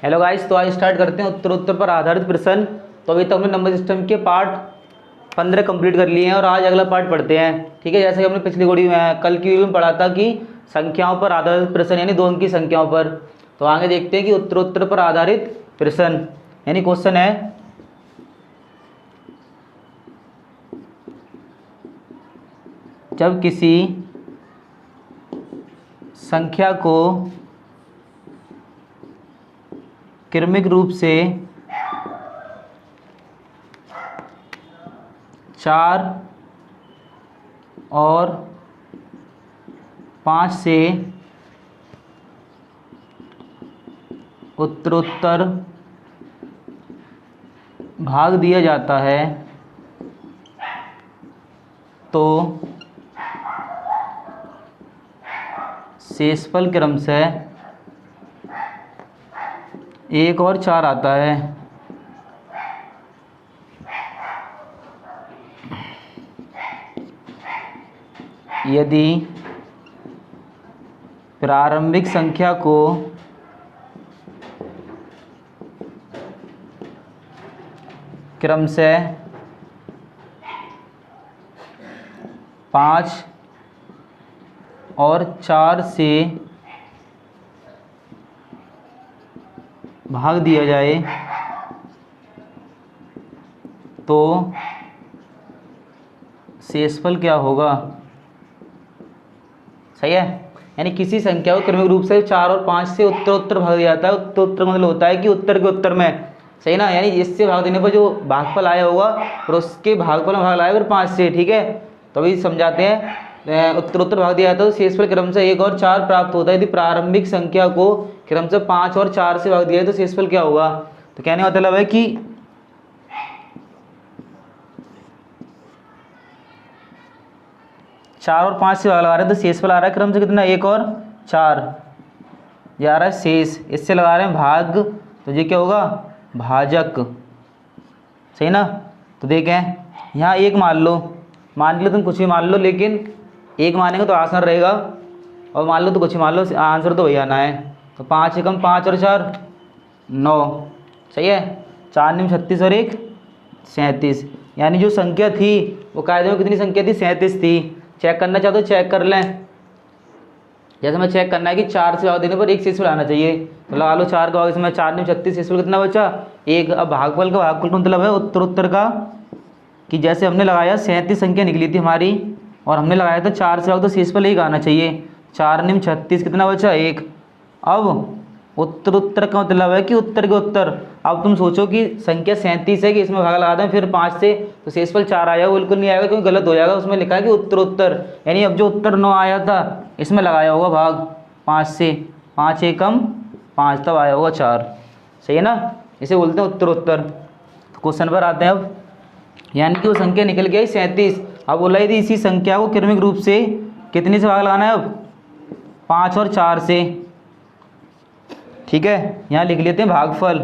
Hello guys, तो आज start करते हैं उत्तर पर आधारित प्रश्न। तो अभी तक हमने नंबर सिस्टम के पार्ट 15 कंप्लीट कर लिए हैं और आज अगला पार्ट पढ़ते हैं। ठीक है, जैसे कि हमने पिछली वीडियो में कल की वीडियो में पढ़ा था कि संख्याओं पर आधारित प्रश्न यानी 2 अंक की संख्याओं पर। तो आगे देखते हैं कि उत्तर पर आधारित प्रश्न यानी क्वेश्चन है, जब किसी संख्या को क्रमिक रूप से 4 और 5 से उत्तरोत्तर भाग दिया जाता है तो शेषफल क्रमशः 1 और 4 आता है। यदि प्रारंभिक संख्या को क्रमशः 5 और 4 से भाग दिया जाए तो शेषफल क्या होगा। सही है, यानी किसी संख्या को क्रमिक रूप से 4 और 5 से उत्तरोत्तर भाग दिया जाता है। उत्तरोत्तर मतलब होता है कि उत्तर के उत्तर में, सही ना, यानी इससे भाग देने पर जो भागफल आया होगा और उसके भागफल में भाग लाया फिर 5 से। ठीक है, तो अभी समझाते हैं। उत्तरोत्तर भाग दिया जाता है तो शेषफल क्रमशः 1 और 4 प्राप्त होता है। यदि प्रारंभिक संख्या को क्रमशः 5 और 4 से भाग दिया है तो शेषफल क्या होगा। तो कहने का मतलब है कि 4 और 5 से भाग लगा रहे हैं तो शेषफल आ रहा है क्रमशः कितना, 1 और 4 ये आ रहा है शेष। इससे लगा रहे हैं भाग, तो ये क्या होगा, भाजक। सही ना, तो देखें यहाँ 1 मान लो, तुम कुछ भी मान लो, लेकिन 1 मानेंगे तो आसान रहेगा, और मान लो तो कुछ मान लो, आंसर तो वही आना है। तो 5 एकम 5 और 4 9। सही है, 4 निम 36 और 1 37, यानी जो संख्या थी वो कायदे में कितनी संख्या थी, 37 थी। चेक करना चाहते हो चेक कर लें। जैसे मैं चेक करना है कि 4 से भाग देने पर 1 शेषफल आना चाहिए, तो लगा लो 4 का भाग, इसमें 4 निम 36, शेषफल कितना बचा, 1। अब भागफल का मतलब है उत्तरोत्तर का, कि जैसे हमने लगाया 37 संख्या निकली थी हमारी और हमने लगाया था 4 से भाग, तो शेषफल 1 आना चाहिए। 4 निम 36 कितना बचा, 1। अब उत्तरोत्तर का मतलब है कि उत्तर के उत्तर। अब तुम सोचो कि संख्या 37 है कि इसमें भाग लगा दें फिर 5 से, तो शेषफल 4 आएगा, बिल्कुल नहीं आएगा क्योंकि गलत हो जाएगा। उसमें लिखा है कि उत्तरोत्तर, यानी अब जो उत्तर 9 आया था इसमें लगाया होगा भाग 5 से, 5 एकम 5, तब आया होगा 4। सही है ना, इसे बोलते हैं उत्तरोत्तर। तो क्वेश्चन पर आते हैं अब, यानी कि वो संख्या निकल गई 37। अब बोला यदि इसी संख्या को क्रमिक रूप से कितने से भाग लगाना है, अब 5 और 4 से। ठीक है, यहाँ लिख लेते हैं भागफल,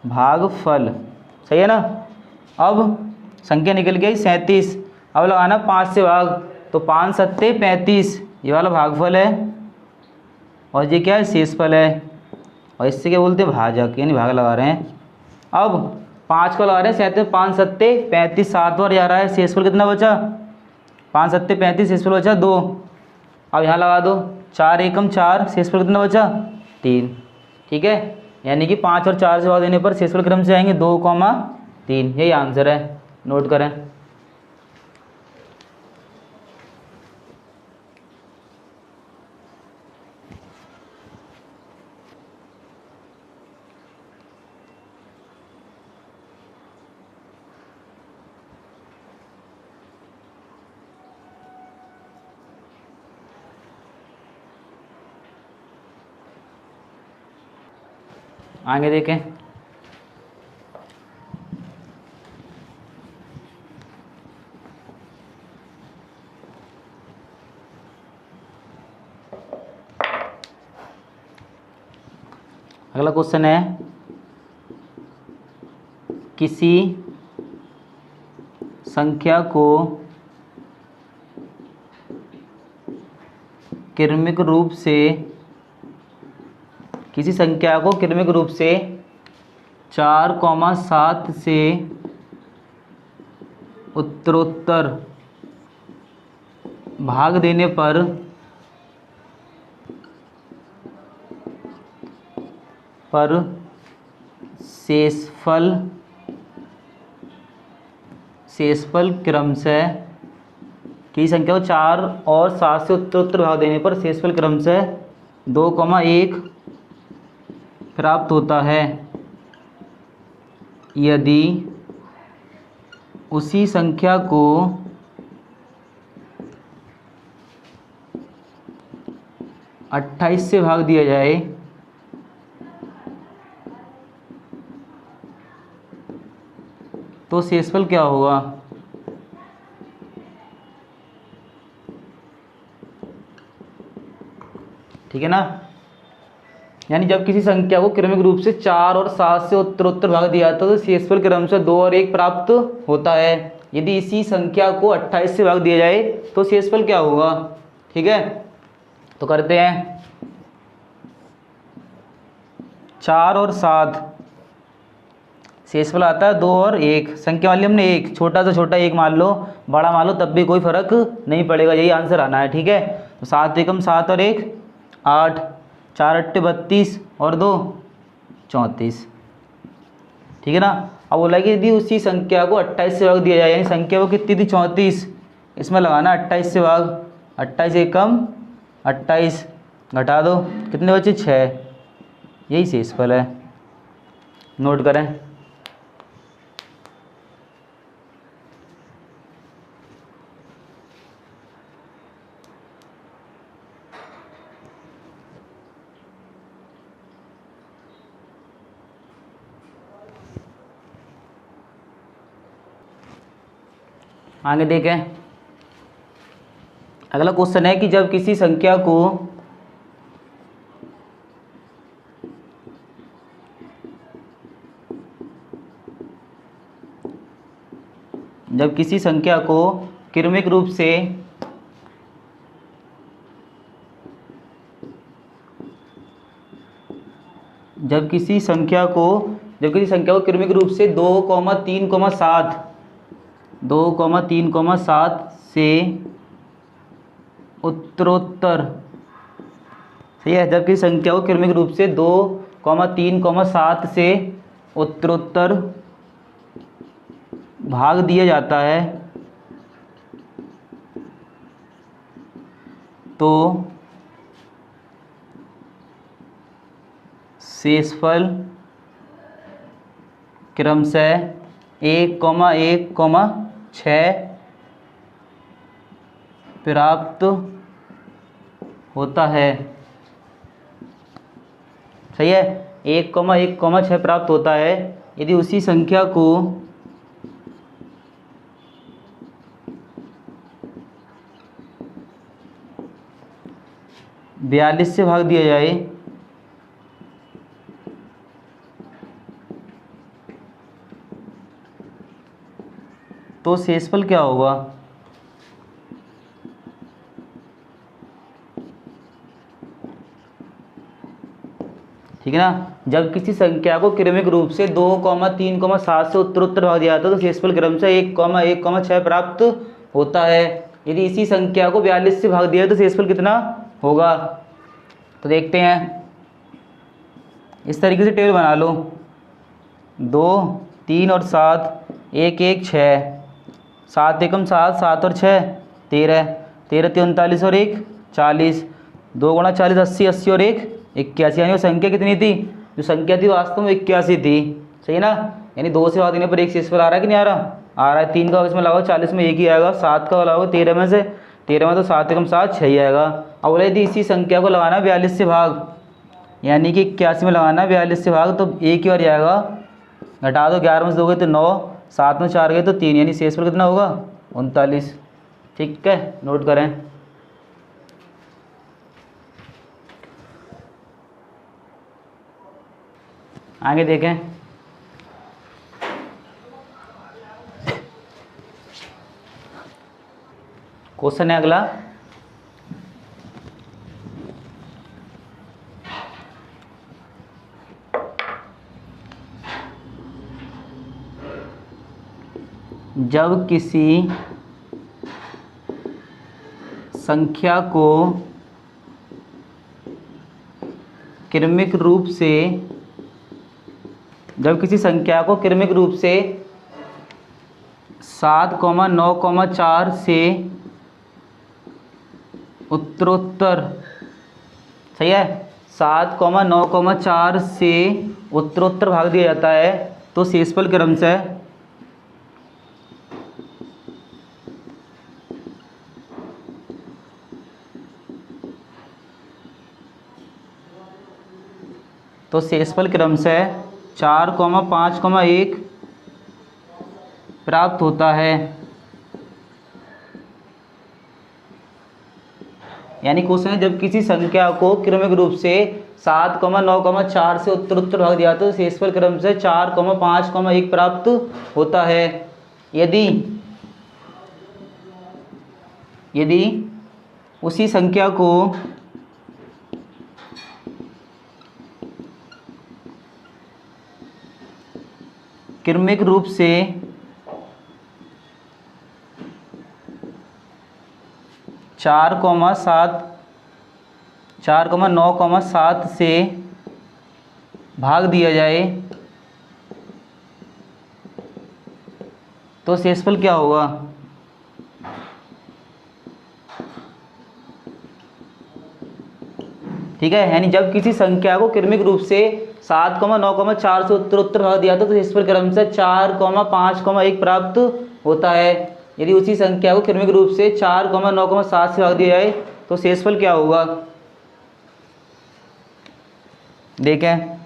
भागफल। सही है ना, अब संख्या निकल गई 37, अब लगाना 5 से भाग, तो 5 सत्ते 35, ये वाला भागफल है, और ये क्या है, शेषफल है। और इससे क्या बोलते हैं, भाजक, यानी भाग लगा रहे हैं। अब 5 को लगा रहे हैं 37, 5 सत्ते 35, 7 बार जा रहा है, शेषफल कितना बचा, 5 सत्ते 35, शेषफल बचा 2। अब यहाँ लगा दो 4 एकम 4, शेषफल कितना बचा, 3। ठीक है, यानी कि 5 और 4 से भाग देने पर शेषफल क्रम से आएंगे 2, 3। यही आंसर है, नोट करें। आगे देखें, अगला क्वेश्चन है, किसी संख्या को क्रमिक रूप से किसी संख्या को क्रमिक रूप से 4,7 से उत्तरोत्तर भाग देने पर शेषफल क्रमशः, किसी संख्या को 4 और 7 से उत्तरोत्तर भाग देने पर शेषफल क्रमशः 2,1 प्राप्त होता है यदि उसी संख्या को 28 से भाग दिया जाए तो शेषफल क्या होगा। ठीक है ना, यानी जब किसी संख्या को क्रमिक रूप से 4 और 7 से उत्तरोत्तर भाग दिया जाता है तो शेषफल क्रमशः 2 और 1 प्राप्त होता है। यदि इसी संख्या को 28 से भाग दिया जाए तो शेषफल क्या होगा। ठीक है, तो करते हैं। 4 और 7 शेषफल आता है 2 और 1। संख्या मान ली हमने 1, छोटा से छोटा 1 मान लो, बड़ा मान लो, तब भी कोई फर्क नहीं पड़ेगा, यही आंसर आना है। ठीक है, तो 7 एकम 7 और 1 8, 4 अट्टे 32 और 2 34। ठीक है ना। अब बोला कि यदि उसी संख्या को 28 से भाग दिया जाए, यानी संख्या वो कितनी थी 34, इसमें लगाना 28 से भाग, 28 एकम 28, घटा दो, कितने बचे 6, यही शेषफल है। नोट करें। आगे देखें, अगला क्वेश्चन है कि जब किसी संख्या को क्रमिक रूप से जब किसी संख्या को क्रमिक रूप से 2,3,7 से उत्तरोत्तर, सही है, जब किसी संख्या को क्रमिक रूप से 2,3,7 से उत्तरोत्तर भाग दिया जाता है तो शेषफल क्रमशः 1,1,6 प्राप्त होता है। सही है, 1,1,6 प्राप्त होता है यदि उसी संख्या को 42 से भाग दिया जाए तो शेषफल क्या होगा। ठीक है ना, जब किसी संख्या को क्रमिक रूप से 2,3,7 से उत्तरोत्तर भाग दिया जाता है तो शेषफल क्रमशः 1,1,6 प्राप्त होता है। यदि इसी संख्या को 42 से भाग दिया तो शेषफल कितना होगा। तो देखते हैं, इस तरीके से टेबल बना लो, 2, 3 और 7, 1, 1, 6, 7 एकम 7, 7 और 6 13, 13 39 और 1 40, 2 गुणा 40 80, 80 और 1 81, यानी वो संख्या कितनी थी, जो संख्या थी वास्तव में 81 थी। सही है ना, यानी 2 से भाग देने पर एक शेषफल आ रहा है कि नहीं आ रहा, आ रहा है। 3 का इसमें लगाओ 40 में 1 ही आएगा, 7 का लगाओ 13 में से, 13 में तो 7 एकम 7 6 ही आएगा। अब बोले यदि इसी संख्या को लगाना 42 से भाग, यानी कि 81 में लगाना 42 से भाग, तो एक ही बार आएगा, घटा दो, 11 में से 2 गए तो 9, 7 में 4 गए तो 3, यानी शेषफल कितना होगा 39। ठीक है, नोट करें। आगे देखें, क्वेश्चन है अगला, जब किसी संख्या को क्रमिक रूप से जब किसी संख्या को क्रमिक रूप से 7,9,4 से उत्तरोत्तर, सही है, 7,9,4 से उत्तरोत्तर भाग दिया जाता है तो शेषफल क्रमशः क्रमशः 4,5,1 प्राप्त होता है। यानी क्वेश्चन है, जब किसी संख्या को क्रमिक रूप से 7,9,4 से उत्तरोत्तर भाग दिया तो शेषफल क्रमशः 4,5,1 प्राप्त होता है। यदि उसी संख्या को क्रमिक रूप से 4,9,7 से भाग दिया जाए तो शेषफल क्या होगा? ठीक है, यानी जब किसी संख्या को क्रमिक रूप से 7,9,4 से उत्तरोत्तर भाग दिया तो शेषफल क्रमशः 4,5,1 प्राप्त होता है। यदि उसी संख्या को क्रमिक रूप से 4,9,7 से भाग दिया जाए तो शेषफल क्या होगा? देखें,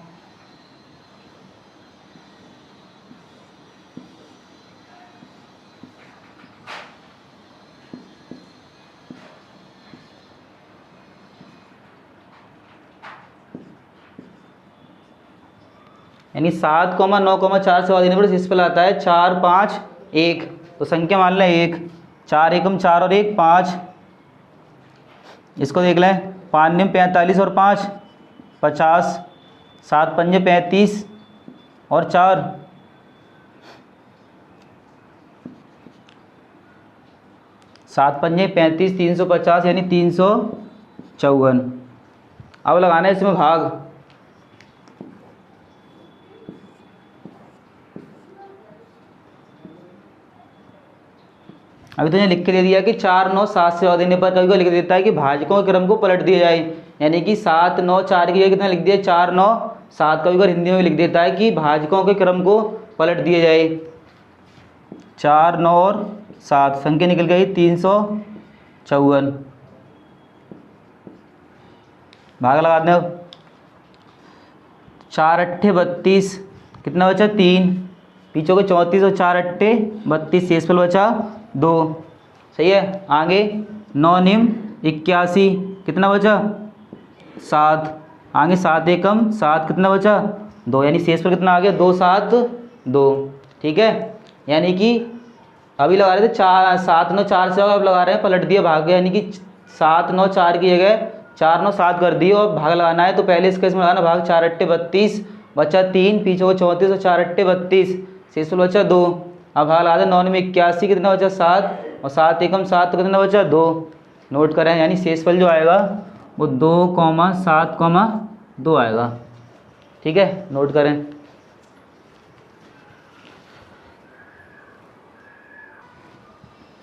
यानी 7,9,4 से भाग देने पर शेषफल आता है 4,5,1। तो संख्या मान लें 1, 4 एकम 4 और 1 5। इसको देख लें, 5 निम 45 और 5 50, 7 पंजे 35 और 4 7 पंजे 35, 350 यानी 354। अब लगाना है इसमें भाग। अभी तो लिख के दे दिया कि 4, 9, 7 से भाग देने पर कभी कभी लिख देता है कि भाजकों के क्रम को पलट दिया जाए, यानी कि 7, 9, 4 की जगह कितना लिख दिया 4, 9, 7। कभी कभी हिंदी में भी लिख देता है कि भाजकों के क्रम को पलट दिया जाए। 4, 9 और 7 संख्या निकल गई 354। भाग लगा दें अब। 4 अट्ठे 32, कितना बचा 3, पीछे को 34 और 4 अट्ठे 32, शेषफल बचा 2। सही है, आगे 9 निम 81, कितना बचा 7, आगे 7 एकम 7, कितना बचा 2, यानी शेषफल कितना आ गया 2, 7, 2। ठीक है, यानी कि अभी लगा रहे थे 4, 7, 9, 4 से अब लगा रहे हैं पलट दिया भाग, यानी कि 7, 9, 4 की जगह 4, 9, 7 कर दी और भाग लगाना है। तो पहले इसका इसमें लगाना भाग, 4 अट्ठे 32 बचा 3, पीछे को 34 और 4 अट्ठे 32, शेषफल बचा 2। अब भाग लगा दें 9 में 81, कितना बचा 7 और 7 एकम 7, तो कितना बचा 2। नोट करें, यानी शेषफल जो आएगा वो 2,7,2 आएगा। ठीक है, नोट करें।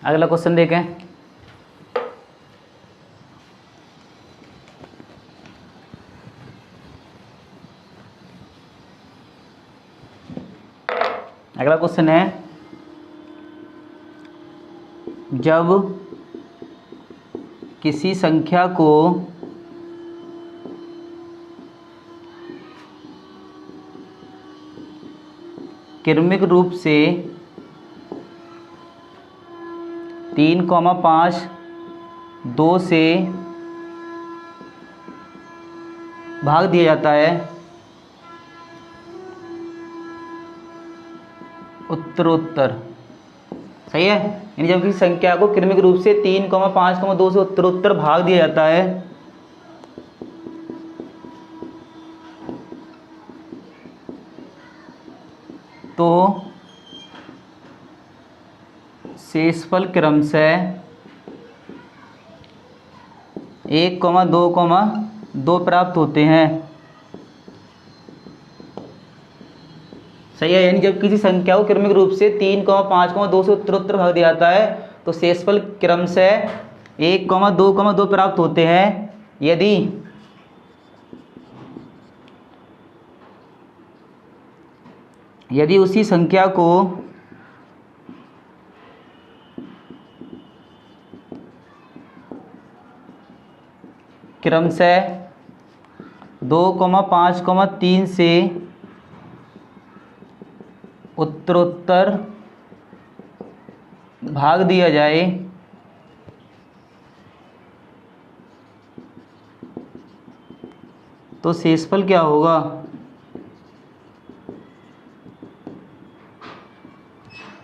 अगला क्वेश्चन देखें। अगला क्वेश्चन है, जब किसी संख्या को क्रमिक रूप से 3,5, 2 से भाग दिया जाता है उत्तरोत्तर। सही है, यानी जब किसी संख्या को क्रमिक रूप से 3,5,2 से उत्तरोत्तर भाग दिया जाता है तो शेषफल क्रमशः 1,2,2 प्राप्त होते हैं। सही है, यानी जब किसी संख्या को क्रमिक रूप से 3,5,2 से उत्तरोत्तर भाग दिया जाता है तो शेषफल क्रमशः 1,2,2 प्राप्त होते हैं यदि उसी संख्या को क्रमशः 2,5,3 से उत्तरोत्तर भाग दिया जाए तो शेषफल क्या होगा।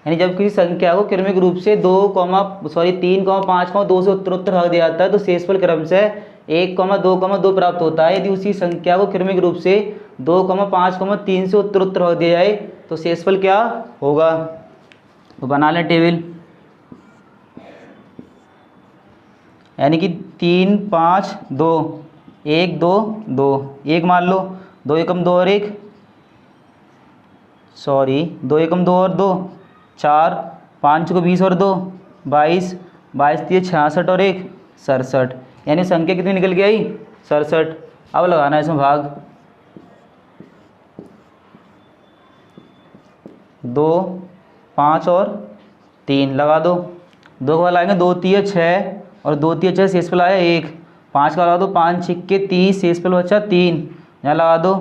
यानी जब किसी संख्या को क्रमिक रूप से 3,5,2 से उत्तरोत्तर भाग दिया जाता है तो शेषफल क्रमशः 1,2,2 प्राप्त होता है। यदि उसी संख्या को क्रमिक रूप से 2,5,3 से उत्तरोत्तर भाग दिया जाए तो शेषफल क्या होगा। तो बना लें टेबल, यानी कि 3, 5, 2, 1, 2, 2, 1 मान लो, 2 एकम 2 और 1, 2 एकम 2 और 2, 4, 5 को 20 और 2, 22, 22 3 66 और 1 67। यानी संख्या कितनी निकल के आई 67। अब लगाना है इसमें भाग, 2, 5 और 3 लगा दो, 2 का लगाएंगे 2 3 6 और 2 3 6 शेषफल आया 1, 5 का लगा दो 5 6 30 शेषफल बचा 3, यहाँ लगा दो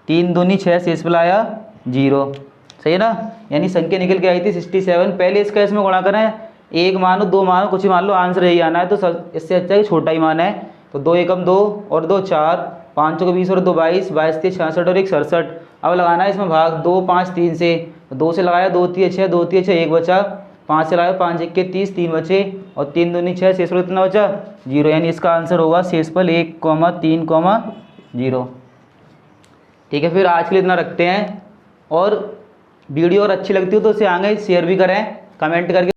3 दूनी 6 शेषफल आया 0। सही है ना, यानी संख्या निकल के आई थी 67। पहले इसका इसमें गुणा करें, 1 मानो 2 मानो कुछ ही मान लो, आंसर यही आना है। तो इससे अच्छा है छोटा ही मान है, तो 2 एकम 2 और 2 4, 5 को 20 और 2 22, 22 3 66 और 1 67। अब लगाना है इसमें भाग, 2 5 3 से, 2 से लगाया 2 3 6, 2 3 6 1 बचा, 5 से लगाया 5 1 30 3 बचे और 3 दूनी 6 शेषफल कितना बचा 0। यानी इसका आंसर होगा शेषफल 1,3,0। ठीक है, फिर आज के लिए इतना रखते हैं। और वीडियो और अच्छी लगती हो तो उसे आगे शेयर भी करें, कमेंट करके